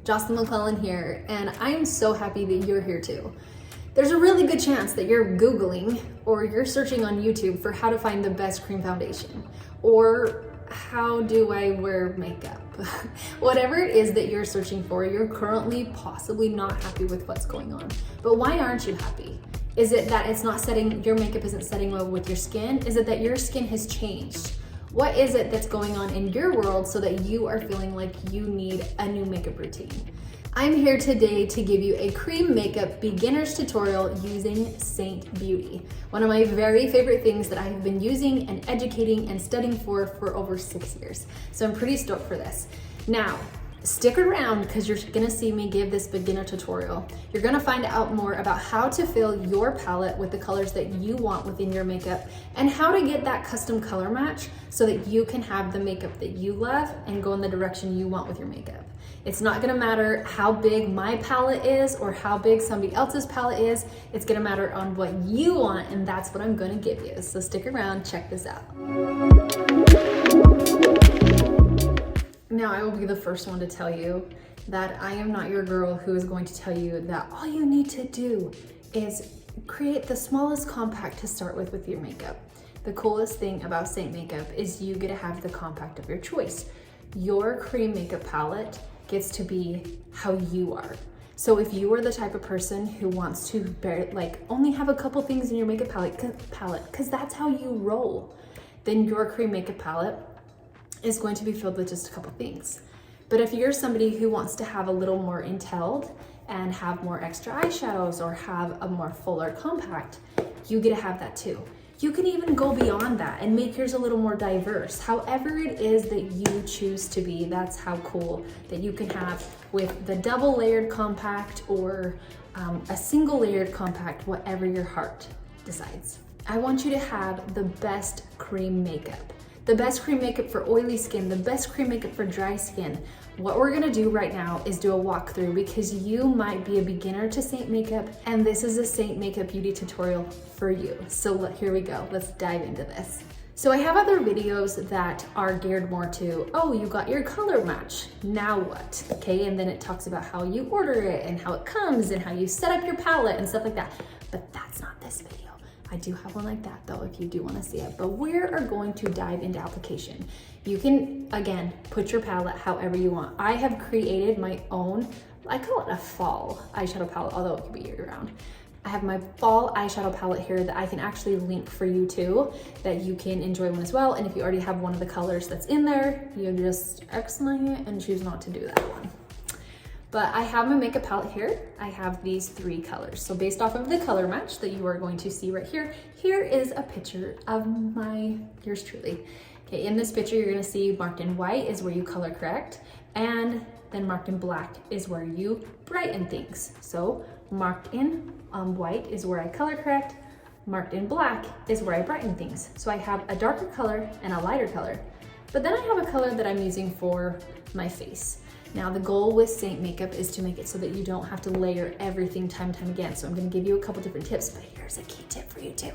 Jocelyn McClellan here, and I am so happy that you're here too. There's a really good chance that you're Googling or you're searching on YouTube for how to find the best cream foundation, or how do I wear makeup? Whatever it is that you're searching for, you're currently possibly not happy with what's going on. But why aren't you happy? Is it that your makeup isn't setting well with your skin? Is it that your skin has changed? What is it that's going on in your world so that you are feeling like you need a new makeup routine? I'm here today to give you a cream makeup beginner's tutorial using Seint Beauty, one of my very favorite things that I have been using and educating and studying for over 6 years. So I'm pretty stoked for this. Now, stick around because you're gonna see me give this beginner tutorial. You're gonna find out more about how to fill your palette with the colors that you want within your makeup and how to get that custom color match so that you can have the makeup that you love and go in the direction you want with your makeup. It's not gonna matter how big my palette is or how big somebody else's palette is. It's gonna matter on what you want, and that's what I'm gonna give you. So stick around, check this out. Now, I will be the first one to tell you that I am not your girl who is going to tell you that all you need to do is create the smallest compact to start with your makeup. The coolest thing about Seint Makeup is you get to have the compact of your choice. Your cream makeup palette gets to be how you are. So if you are the type of person who wants to only have a couple things in your makeup palette, because that's how you roll, then your cream makeup palette is going to be filled with just a couple things. But if you're somebody who wants to have a little more intelligent and have more extra eyeshadows or have a more fuller compact, you get to have that too. You can even go beyond that and make yours a little more diverse. However it is that you choose to be, that's how cool that you can have with the double layered compact or a single layered compact, whatever your heart decides. I want you to have the best cream makeup. The best cream makeup for oily skin, the best cream makeup for dry skin. What we're gonna do right now is do a walkthrough because you might be a beginner to Seint Makeup, and this is a Seint Makeup beauty tutorial for you. So here we go, let's dive into this. So I have other videos that are geared more to, oh, you got your color match, now what? Okay, and then it talks about how you order it and how it comes and how you set up your palette and stuff like that. But that's not this video. I do have one like that though, if you do want to see it, but we are going to dive into application. You can, again, put your palette however you want. I have created my own, I call it a fall eyeshadow palette, although it can be year round. I have my fall eyeshadow palette here that I can actually link for you too, that you can enjoy one as well. And if you already have one of the colors that's in there, you just X-line it and choose not to do that one. But I have my makeup palette here. I have these 3 colors. So based off of the color match that you are going to see right here, here is a picture of yours truly. Okay, in this picture, you're gonna see marked in white is where you color correct, and then marked in black is where you brighten things. So marked in white is where I color correct, marked in black is where I brighten things. So I have a darker color and a lighter color. But then I have a color that I'm using for my face. Now the goal with Seint Makeup is to make it so that you don't have to layer everything time and time again. So I'm gonna give you a couple different tips, but here's a key tip for you too.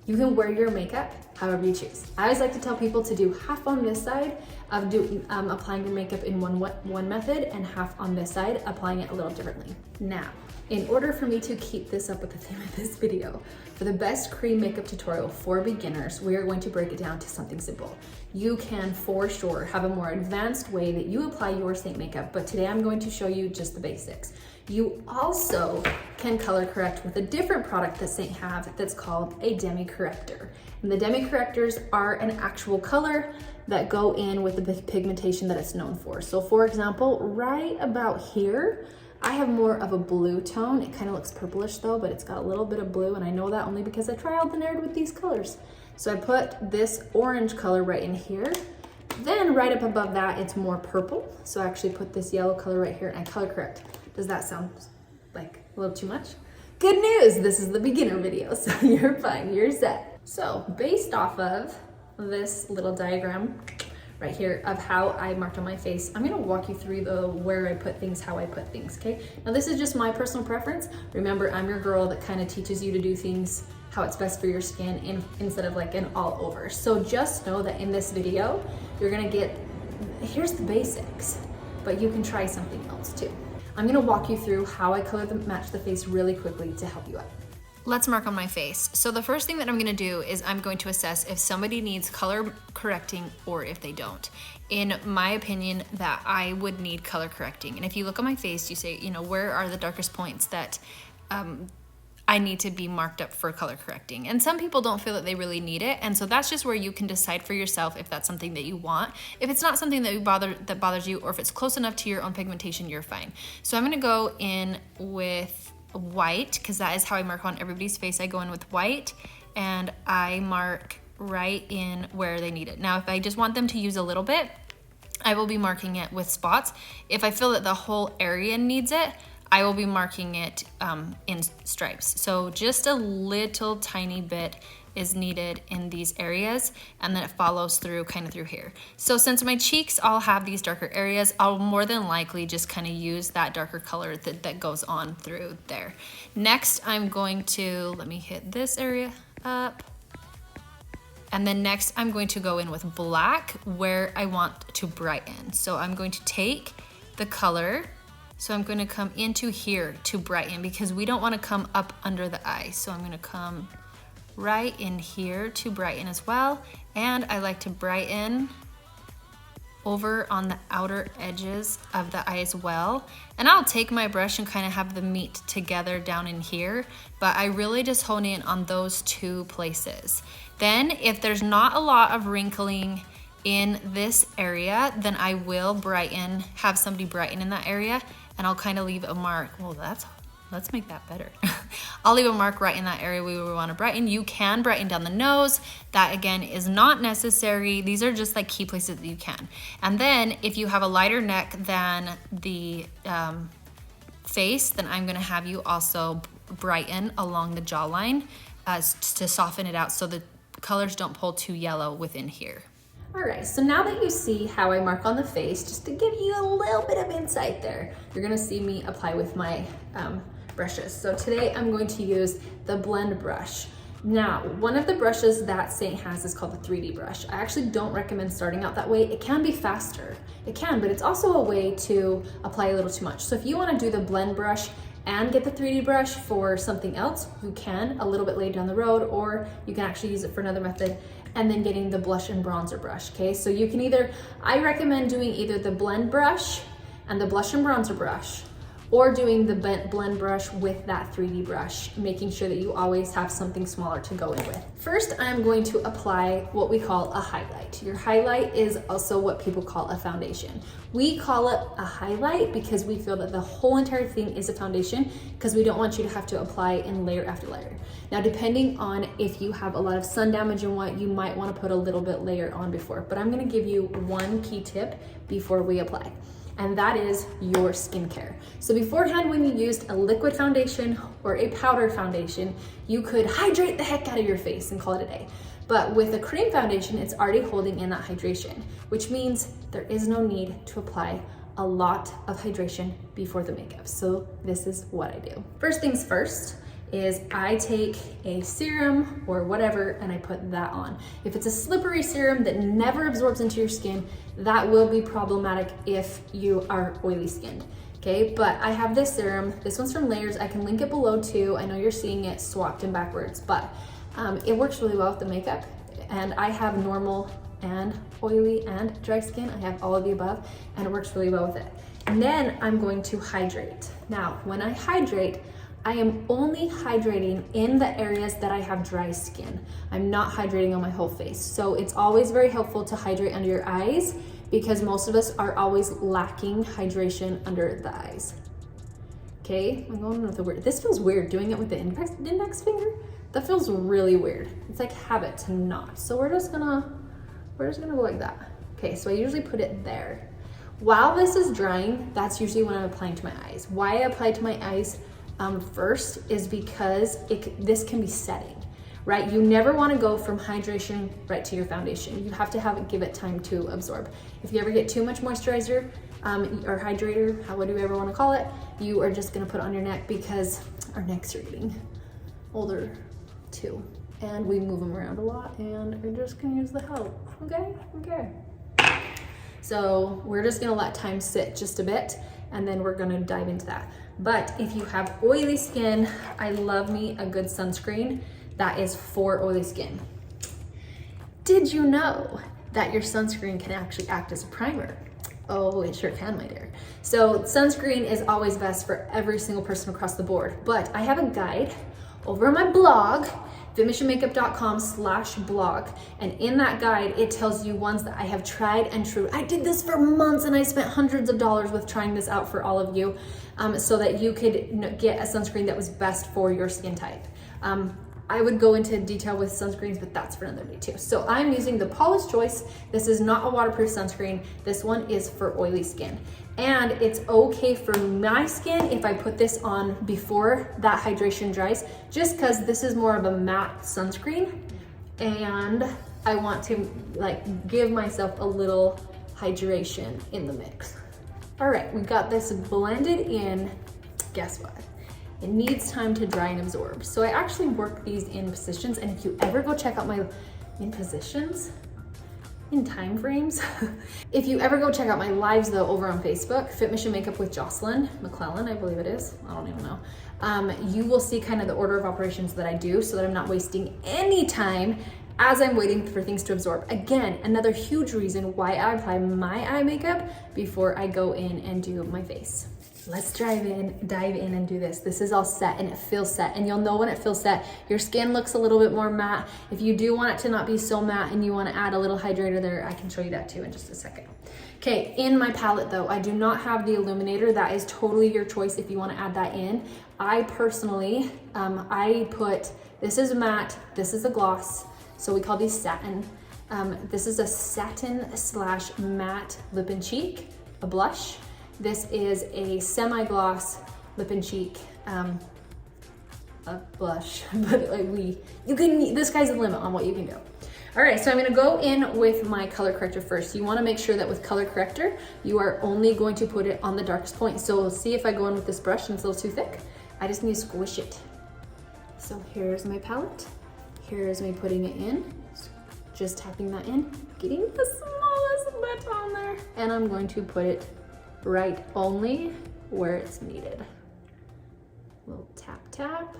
You can wear your makeup however you choose. I always like to tell people to do half on this side of applying your makeup in one method and half on this side, applying it a little differently. Now, in order for me to keep this up with the theme of this video, for the best cream makeup tutorial for beginners, we are going to break it down to something simple. You can for sure have a more advanced way that you apply your Seint Makeup, but today I'm going to show you just the basics. You also can color correct with a different product that Seint have that's called a demi corrector. And the demi correctors are an actual color that go in with the pigmentation that it's known for. So for example, right about here, I have more of a blue tone. It kind of looks purplish though, but it's got a little bit of blue, and I know that only because I trialed and errored with these colors. So I put this orange color right in here. Then right up above that, it's more purple. So I actually put this yellow color right here and I color correct. Does that sound like a little too much? Good news, this is the beginner video, so you're fine, you're set. So based off of this little diagram right here of how I marked on my face, I'm gonna walk you through where I put things, how I put things, okay? Now this is just my personal preference. Remember, I'm your girl that kind of teaches you to do things how it's best for your skin instead of like an all over. So just know that in this video, you're gonna get, here's the basics, but you can try something else. else too. I'm gonna walk you through how I match the face really quickly to help you out. Let's mark on my face. So the first thing that I'm gonna do is I'm going to assess if somebody needs color correcting or if they don't. In my opinion, that I would need color correcting. And if you look at my face, you say, you know, where are the darkest points that I need to be marked up for color correcting. And some people don't feel that they really need it. And so that's just where you can decide for yourself if that's something that you want. If it's not something that bothers you, or if it's close enough to your own pigmentation, you're fine. So I'm gonna go in with white, because that is how I mark on everybody's face. I go in with white and I mark right in where they need it. Now, if I just want them to use a little bit, I will be marking it with spots. If I feel that the whole area needs it, I will be marking it in stripes. So just a little tiny bit is needed in these areas, and then it follows through kind of through here. So since my cheeks all have these darker areas, I'll more than likely just kind of use that darker color that goes on through there. Next, I'm going to, let me hit this area up. And then next, I'm going to go in with black where I want to brighten. So I'm going to take the color, so I'm going to come into here to brighten, because we don't want to come up under the eye. So I'm going to come right in here to brighten as well. And I like to brighten over on the outer edges of the eye as well. And I'll take my brush and kind of have them meet together down in here, but I really just hone in on those two places. Then if there's not a lot of wrinkling in this area, then I will brighten, have somebody brighten in that area, and I'll kind of leave a mark. Well, let's make that better. I'll leave a mark right in that area we want to brighten. You can brighten down the nose. That again is not necessary. These are just like key places that you can. And then if you have a lighter neck than the face, then I'm gonna have you also brighten along the jawline to soften it out so the colors don't pull too yellow within here. All right, so now that you see how I mark on the face, just to give you a little bit of insight there, you're gonna see me apply with my brushes. So today I'm going to use the blend brush. Now, one of the brushes that Seint has is called the 3D brush. I actually don't recommend starting out that way. It can be faster, it can, but it's also a way to apply a little too much. So if you wanna do the blend brush and get the 3D brush for something else, you can a little bit later down the road, or you can actually use it for another method, and then getting the blush and bronzer brush, okay? So you can I recommend doing either the blend brush and the blush and bronzer brush, or doing the blend brush with that 3D brush, making sure that you always have something smaller to go in with. First, I'm going to apply what we call a highlight. Your highlight is also what people call a foundation. We call it a highlight because we feel that the whole entire thing is a foundation, because we don't want you to have to apply in layer after layer. Now, depending on if you have a lot of sun damage and what, you might want to put a little bit layer on before, but I'm going to give you one key tip before we apply, and that is your skincare. So beforehand, when you used a liquid foundation or a powder foundation, you could hydrate the heck out of your face and call it a day. But with a cream foundation, it's already holding in that hydration, which means there is no need to apply a lot of hydration before the makeup. So this is what I do. First things first is I take a serum or whatever and I put that on. If it's a slippery serum that never absorbs into your skin, that will be problematic if you are oily skinned. Okay, but I have this serum. This one's from Layers. I can link it below too. I know you're seeing it swapped and backwards, but it works really well with the makeup. And I have normal and oily and dry skin. I have all of the above, and it works really well with it. And then I'm going to hydrate. Now, when I hydrate, I am only hydrating in the areas that I have dry skin. I'm not hydrating on my whole face. So it's always very helpful to hydrate under your eyes, because most of us are always lacking hydration under the eyes. Okay, I'm going with the word. This feels weird doing it with the index finger. That feels really weird. It's like habit to not. So we're just gonna go like that. Okay, so I usually put it there. While this is drying, that's usually when I'm applying to my eyes. Why I apply to my eyes first is because this can be setting, right? You never want to go from hydration right to your foundation. You have to give it time to absorb. If you ever get too much moisturizer or hydrator, whatever you ever want to call it, you are just going to put it on your neck, because our necks are getting older too, and we move them around a lot, and we're just going to use the help. Okay. So we're just going to let time sit just a bit, and then we're gonna dive into that. But if you have oily skin, I love me a good sunscreen that is for oily skin. Did you know that your sunscreen can actually act as a primer? Oh, it sure can, my dear. So sunscreen is always best for every single person across the board, but I have a guide over on my blog, fitmissionmakeup.com/blog. And in that guide, it tells you ones that I have tried and true. I did this for months and I spent hundreds of dollars with trying this out for all of you, so that you could get a sunscreen that was best for your skin type. I would go into detail with sunscreens, but that's for another day too. So I'm using the Paula's Choice. This is not a waterproof sunscreen. This one is for oily skin. And it's okay for my skin if I put this on before that hydration dries, just because this is more of a matte sunscreen. And I want to give myself a little hydration in the mix. All right, we got this blended in. Guess what? It needs time to dry and absorb. So I actually work these in positions, and if you ever go check out my in positions, in time frames. If you ever go check out my lives though over on Facebook, Fit Mission Makeup with Jocelyn McClellan, I believe it is, I don't even know. You will see kind of the order of operations that I do so that I'm not wasting any time as I'm waiting for things to absorb. Again, another huge reason why I apply my eye makeup before I go in and do my face. Let's dive in and do this. This is all set and it feels set, and you'll know when it feels set. Your skin looks a little bit more matte. If you do want it to not be so matte and you want to add a little hydrator there, I can show you that too in just a second. Okay, in my palette though, I do not have the illuminator. That is totally your choice if you want to add that in. I personally, this is matte, this is a gloss, so we call these satin. This is a satin / matte lip and cheek, a blush. This is a semi-gloss lip and cheek, a blush, but the sky's the limit on what you can do. All right, so I'm gonna go in with my color corrector first. You wanna make sure that with color corrector, you are only going to put it on the darkest point. So see if I go in with this brush and it's a little too thick, I just need to squish it. So here's my palette. Here's me putting it in, just tapping that in, getting the smallest bit on there, and I'm going to put it right only where it's needed. Little tap tap.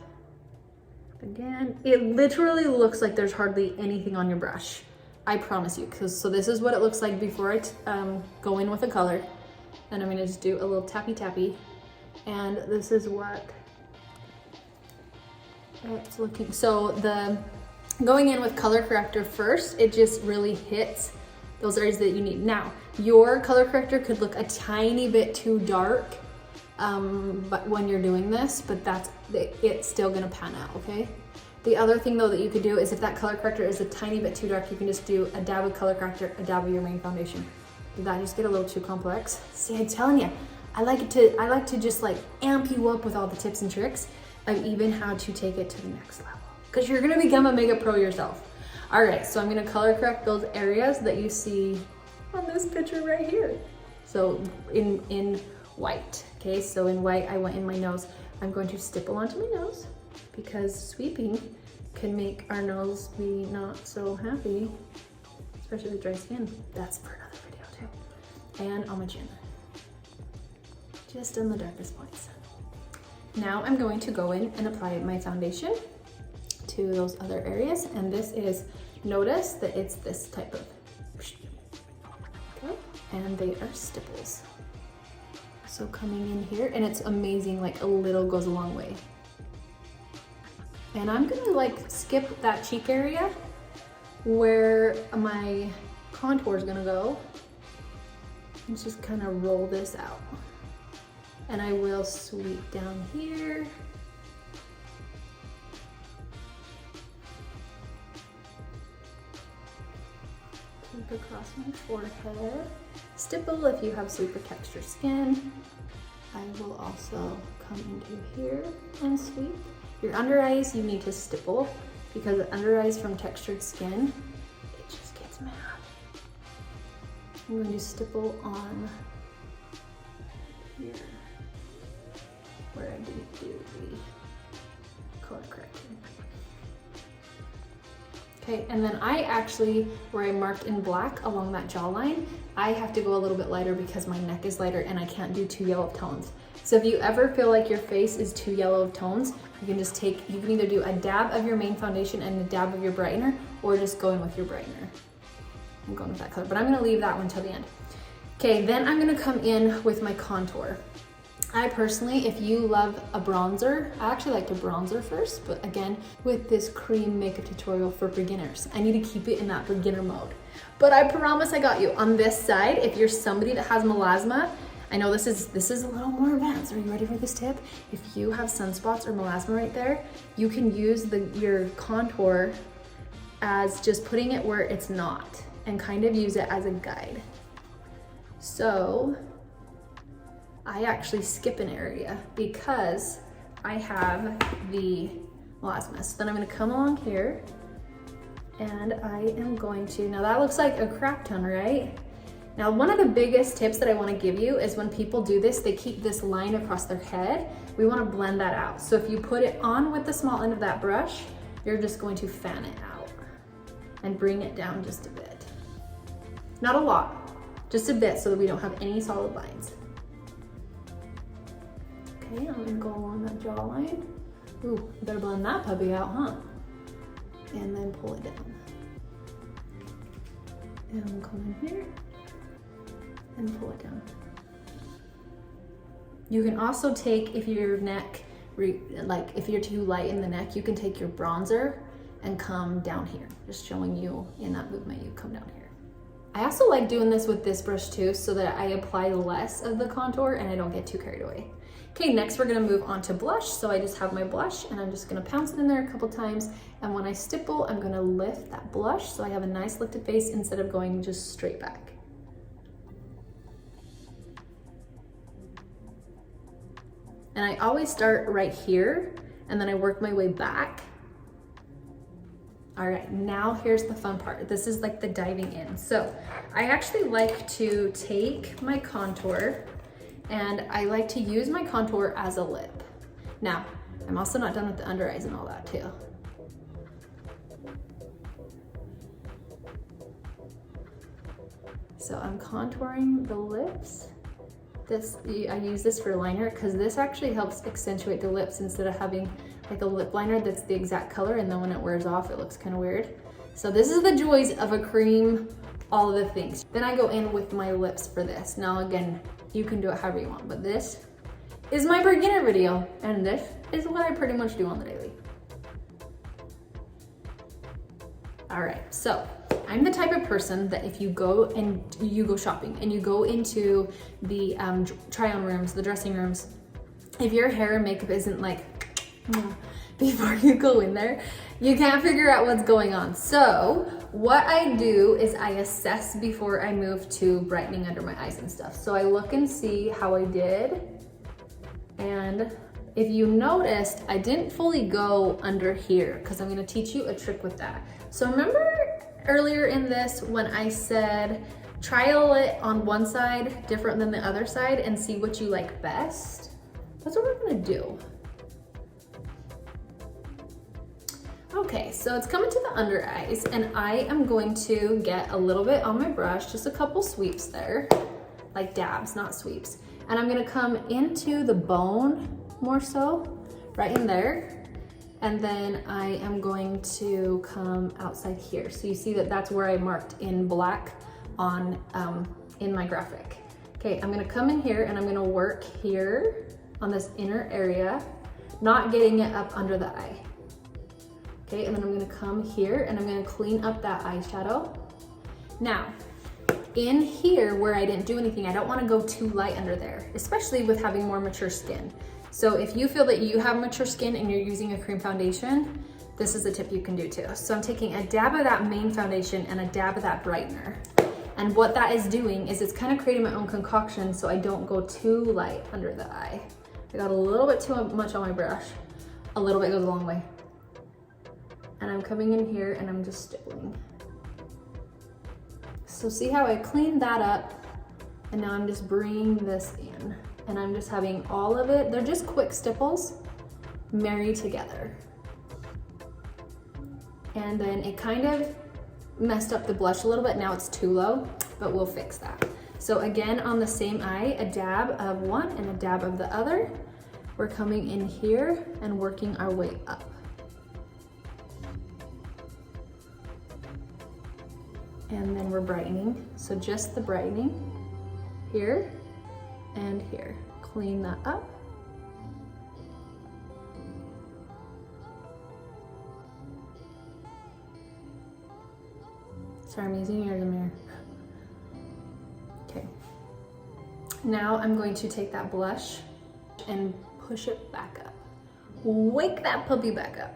Again, it literally looks like there's hardly anything on your brush. I promise you, so this is what it looks like before I go in with a color. And I'm gonna just do a little tappy tappy. And this is what it's looking. So going in with color corrector first, it just really hits those areas that you need. Now, your color corrector could look a tiny bit too dark but when you're doing this, but it's still gonna pan out, okay? The other thing though that you could do is if that color corrector is a tiny bit too dark, you can just do a dab of color corrector, a dab of your main foundation. Did that just get a little too complex? See, I'm telling you, I like to just amp you up with all the tips and tricks of even how to take it to the next level, because you're gonna become a makeup pro yourself. All right, so I'm gonna color correct those areas that you see on this picture right here. So in white, okay? So in white, I went in my nose. I'm going to stipple onto my nose because sweeping can make our nose be not so happy, especially with dry skin. That's for another video too. And on my chin, just in the darkest points. Now I'm going to go in and apply my foundation to those other areas, and this is, notice that it's this type of, okay, and they are stipples. So coming in here, and it's amazing, a little goes a long way. And I'm gonna skip that cheek area where my contour is gonna go, and just kind of roll this out. And I will sweep down here. Across my forehead. Stipple if you have super textured skin. I will also come into here and sweep. Your under eyes, you need to stipple because under eyes from textured skin, it just gets mad. I'm going to stipple on here where I didn't do the color correction. Okay, and then I actually, where I marked in black along that jawline, I have to go a little bit lighter because my neck is lighter and I can't do too yellow tones. So if you ever feel like your face is too yellow of tones, you can just you can either do a dab of your main foundation and a dab of your brightener, or just go in with your brightener. I'm going with that color, but I'm gonna leave that one till the end. Okay, then I'm gonna come in with my contour. I personally, if you love a bronzer, I actually like to bronzer first, but again, with this cream makeup tutorial for beginners, I need to keep it in that beginner mode. But I promise I got you. On this side, if you're somebody that has melasma, I know this is a little more advanced. Are you ready for this tip? If you have sunspots or melasma right there, you can use your contour as just putting it where it's not and kind of use it as a guide. So I actually skip an area because I have the melasma. So then I'm gonna come along here and I am going to, now that looks like a crap ton, right? Now, one of the biggest tips that I wanna give you is when people do this, they keep this line across their head. We wanna blend that out. So if you put it on with the small end of that brush, you're just going to fan it out and bring it down just a bit. Not a lot, just a bit so that we don't have any solid lines. Okay, I'm gonna go along that jawline. Ooh, better blend that puppy out, huh? And then pull it down. And I'm coming here and pull it down. You can also take, if your neck, like if you're too light in the neck, you can take your bronzer and come down here. Just showing you in that movement, you come down here. I also like doing this with this brush too, so that I apply less of the contour and I don't get too carried away. Okay, next we're gonna move on to blush. So I just have my blush and I'm just gonna pounce it in there a couple times. And when I stipple, I'm gonna lift that blush so I have a nice lifted face instead of going just straight back. And I always start right here and then I work my way back. All right, now here's the fun part. This is like the diving in. So I actually like to take my contour and I like to use my contour as a lip. Now, I'm also not done with the under eyes and all that too. So I'm contouring the lips. I use this for liner because this actually helps accentuate the lips instead of having like a lip liner that's the exact color and then when it wears off, it looks kind of weird. So this is the joys of a cream, all of the things. Then I go in with my lips for this. Now again, you can do it however you want, but this is my beginner video and this is what I pretty much do on the daily. All right, so I'm the type of person that if you go shopping and you go into the try-on rooms, the dressing rooms, if your hair and makeup isn't like, before you go in there, you can't figure out what's going on. So what I do is I assess before I move to brightening under my eyes and stuff. So I look and see how I did. And if you noticed, I didn't fully go under here because I'm gonna teach you a trick with that. So remember earlier in this when I said trial it on one side different than the other side and see what you like best? That's what we're gonna do. Okay, so it's coming to the under eyes and I am going to get a little bit on my brush, just a couple sweeps there, like dabs, not sweeps. And I'm gonna come into the bone more so, right in there. And then I am going to come outside here. So you see that that's where I marked in black on in my graphic. Okay, I'm gonna come in here and I'm gonna work here on this inner area, not getting it up under the eye. Okay, and then I'm gonna come here and I'm gonna clean up that eyeshadow. Now, in here where I didn't do anything, I don't wanna go too light under there, especially with having more mature skin. So if you feel that you have mature skin and you're using a cream foundation, this is a tip you can do too. So I'm taking a dab of that main foundation and a dab of that brightener. And what that is doing is it's kind of creating my own concoction so I don't go too light under the eye. I got a little bit too much on my brush. A little bit goes a long way. And I'm coming in here and I'm just stippling. So see how I cleaned that up and now I'm just bringing this in and I'm just having all of it, they're just quick stipples married together. and then it kind of messed up the blush a little bit. Now it's too low, but we'll fix that. So again, on the same eye, a dab of one and a dab of the other. We're coming in here and working our way up. And then we're brightening. So just the brightening here and here. Clean that up. Sorry, I'm using you as a mirror. Okay. Now I'm going to take that blush and push it back up. Wake that puppy back up.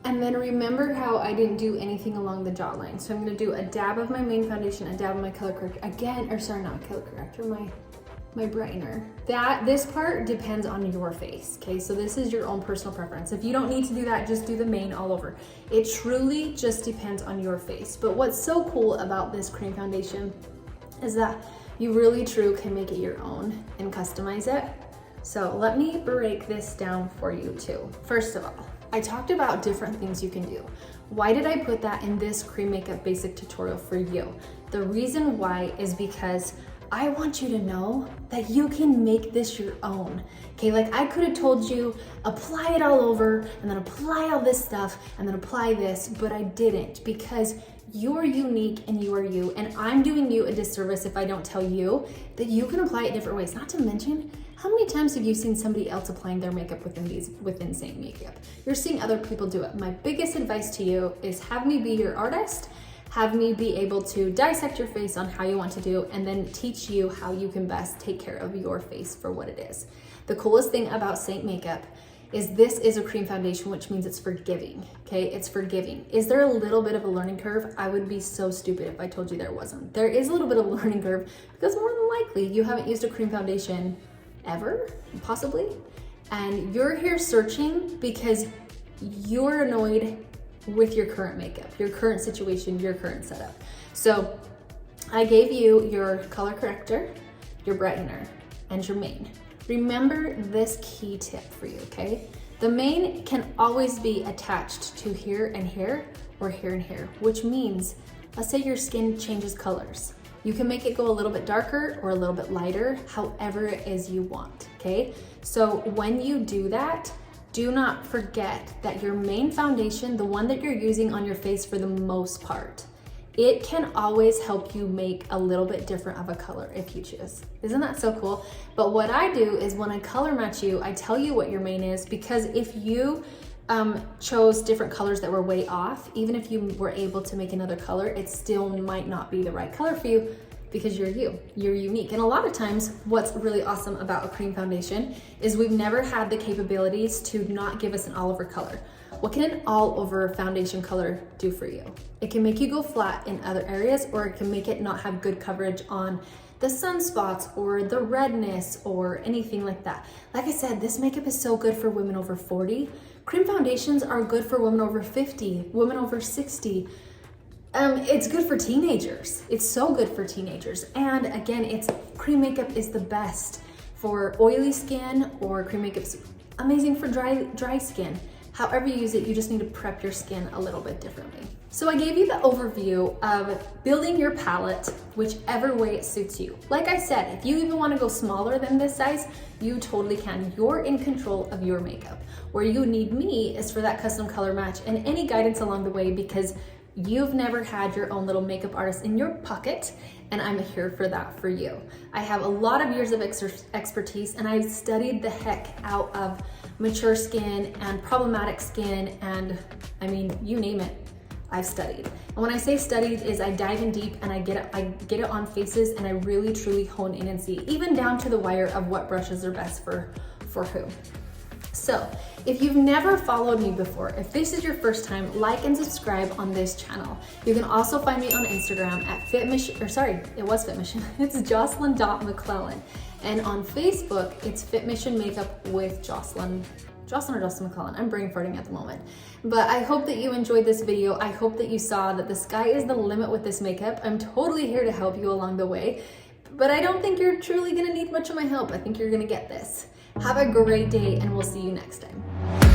And then remember how I didn't do anything along the jawline. So I'm gonna do a dab of my main foundation, a dab of my color corrector. Again, or sorry, not color corrector, my brightener. This part depends on your face, okay? So this is your own personal preference. If you don't need to do that, just do the main all over. It truly just depends on your face. But what's so cool about this cream foundation is that you really truly can make it your own and customize it. So let me break this down for you too. First of all, I talked about different things you can do. Why did I put that in this cream makeup basic tutorial for you? The reason why is because I want you to know that you can make this your own. Okay, like I could have told you, apply it all over and then apply all this stuff and then apply this, but I didn't, because you're unique and you are you. And I'm doing you a disservice if I don't tell you that you can apply it different ways. Not to mention, how many times have you seen somebody else applying their makeup within Seint Makeup? You're seeing other people do it. My biggest advice to you is have me be your artist, have me be able to dissect your face on how you want to do, and then teach you how you can best take care of your face for what it is. The coolest thing about Seint Makeup is this is a cream foundation, which means it's forgiving, okay? It's forgiving. Is there a little bit of a learning curve? I would be so stupid if I told you there wasn't. There is a little bit of a learning curve because more than likely you haven't used a cream foundation ever, possibly, and you're here searching because you're annoyed with your current makeup, your current situation, your current setup. So I gave you your color corrector, your brightener, and your main. Remember this key tip for you, okay? The main can always be attached to here and here, or here and here, which means, let's say your skin changes colors. You can make it go a little bit darker or a little bit lighter, however it is you want, okay? So when you do that, do not forget that your main foundation, the one that you're using on your face for the most part, it can always help you make a little bit different of a color if you choose. Isn't that so cool? But what I do is when I color match you, I tell you what your main is, because if you chose different colors that were way off, even if you were able to make another color, it still might not be the right color for you, because you're unique. And a lot of times what's really awesome about a cream foundation is we've never had the capabilities to not give us an all over color. What can an all over foundation color do for you? It can make you go flat in other areas, or it can make it not have good coverage on the sunspots or the redness or anything like that. Like I said, this makeup is so good for women over 40. Cream foundations are good for women over 50, women over 60. It's good for teenagers. It's so good for teenagers. And again, cream makeup is the best for oily skin, or cream makeup's amazing for dry skin. However you use it, you just need to prep your skin a little bit differently. So I gave you the overview of building your palette whichever way it suits you. Like I said, if you even want to go smaller than this size, you totally can. You're in control of your makeup. Where you need me is for that custom color match and any guidance along the way, because you've never had your own little makeup artist in your pocket, and I'm here for that for you. I have a lot of years of expertise, and I've studied the heck out of mature skin and problematic skin, and I mean, you name it, I've studied. And when I say studied, is I dive in deep and I get it on faces, and I really truly hone in and see, even down to the wire of what brushes are best for who. So if you've never followed me before, if this is your first time, like and subscribe on this channel. You can also find me on Instagram at FitMission. It's Jocelyn.McClellan. And on Facebook, it's Fit Mission Makeup with Jocelyn or Justin McClellan. I'm brain farting at the moment. But I hope that you enjoyed this video. I hope that you saw that the sky is the limit with this makeup. I'm totally here to help you along the way. but I don't think you're truly gonna need much of my help. I think you're gonna get this. Have a great day, and we'll see you next time.